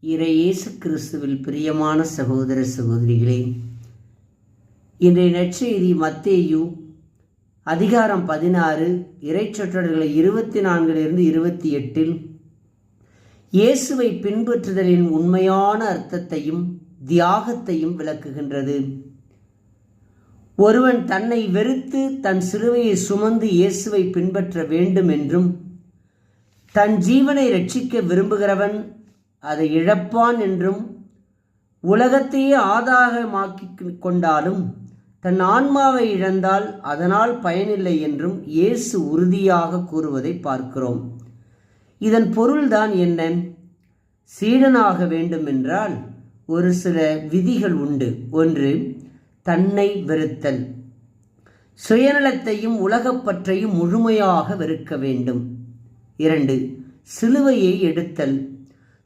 இயேசு கிறிஸ்துவில் பிரியமான சகோதர சகோதரிகளே, இன்றைய நற்செய்தி மத்தேயு அதிகாரம் 16 இறைச்சொற்றொடர்களை 24 28 இயேசுவை பின்பற்றுதலின் உண்மையான அர்த்தத்தையும் தியாகத்தையும் விளக்குகின்றது. ஒருவன் தன்னை வெறுத்து தன் சிலுவையை சுமந்து இயேசுவை பின்பற்ற வேண்டும் என்றும், தன் ஜீவனை ரட்சிக்க விரும்புகிறவன் அதை இழப்பான் என்றும், உலகத்தையே ஆதாயமாக்கி கொண்டாலும் தன் ஆன்மாவை இழந்தால் அதனால் பயனில்லை என்றும் இயேசு உறுதியாக கூறுவதை பார்க்கிறோம். இதன் பொருள்தான் என்ன? சீடனாக வேண்டுமென்றால் ஒரு சில விதிகள் உண்டு. ஒன்று, தன்னை வெறுத்தல். சுயநலத்தையும் உலகப்பற்றையும் முழுமையாக வெறுக்க வேண்டும். 2, சிலுவையை எடுத்தல்.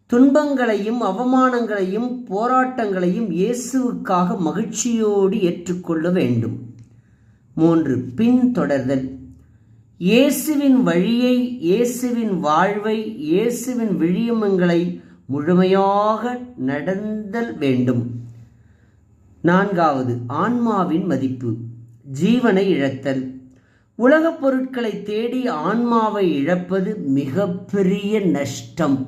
துன்பங்களையும் அவமானங்களையும் போராட்டங்களையும் இயேசுவுக்காக மகிழ்ச்சியோடு ஏற்றுக்கொள்ள வேண்டும். 3, பின்தொடர்தல். இயேசுவின் வழியை, இயேசுவின் வாழ்வை, இயேசுவின் விழுமியங்களை முழுமையாக நடந்தல் வேண்டும். 4, ஆன்மாவின் மதிப்பு. ஜீவனை இழத்தல். உலகப் பொருட்களை தேடி ஆன்மாவை இழப்பது மிகப்பெரிய நஷ்டம்.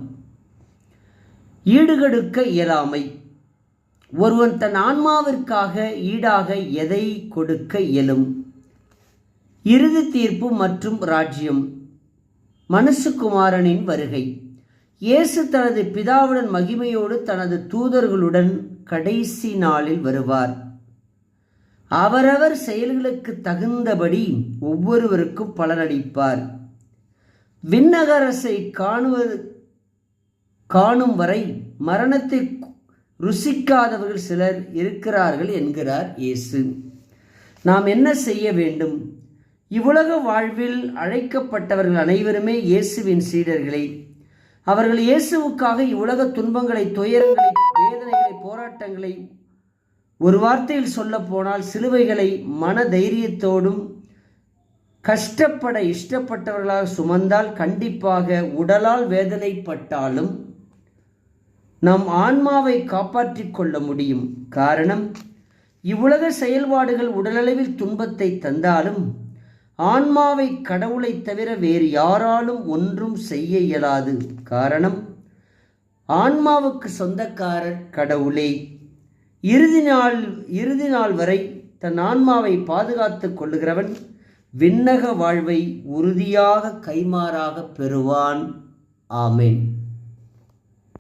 ஈடுகொடுக்க இயலாமை. ஒருவன் தன் ஆன்மாவிற்காக ஈடாக எதை கொடுக்க இயலும்? இறுதி தீர்ப்பு மற்றும் ராஜ்யம். மனுஷகுமாரனின் வருகை. இயேசு தனது பிதாவுடன் மகிமையோடு தனது தூதர்களுடன் கடைசி நாளில் வருவார். அவரவர் செயல்களுக்கு தகுந்தபடி ஒவ்வொருவருக்கும் பலனளிப்பார். விண்ணகரசை காணும் வரை மரணத்தை ருசிக்காதவர்கள் சிலர் இருக்கிறார்கள் என்கிறார் இயேசு. நாம் என்ன செய்ய வேண்டும்? இவ்வுலக வாழ்வில் அழைக்கப்பட்டவர்கள் அனைவருமே இயேசுவின் சீடர்களே. அவர்கள் இயேசுவுக்காக இவ்வுலக துன்பங்களை, துயரங்களை, வேதனைகளை, போராட்டங்களை, ஒரு வார்த்தையில் சொல்ல போனால் சிலுவைகளை மன தைரியத்தோடும் கஷ்டப்பட இஷ்டப்பட்டவர்களாக சுமந்தால் கண்டிப்பாக உடலால் வேதனைப்பட்டாலும் நம் ஆன்மாவை காப்பாற்றிக் கொள்ள முடியும். காரணம், இவ்வுலக செயல்பாடுகள் உடலளவில் துன்பத்தை தந்தாலும் ஆன்மாவை கடவுளை தவிர வேறு யாராலும் ஒன்றும் செய்ய இயலாது. காரணம், ஆன்மாவுக்கு சொந்தக்காரர் கடவுளே. இறுதி நாள் வரை தன் ஆன்மாவை பாதுகாத்து கொள்ளுகிறவன் விண்ணக வாழ்வை உறுதியாக கைமாறாக பெறுவான். ஆமென்.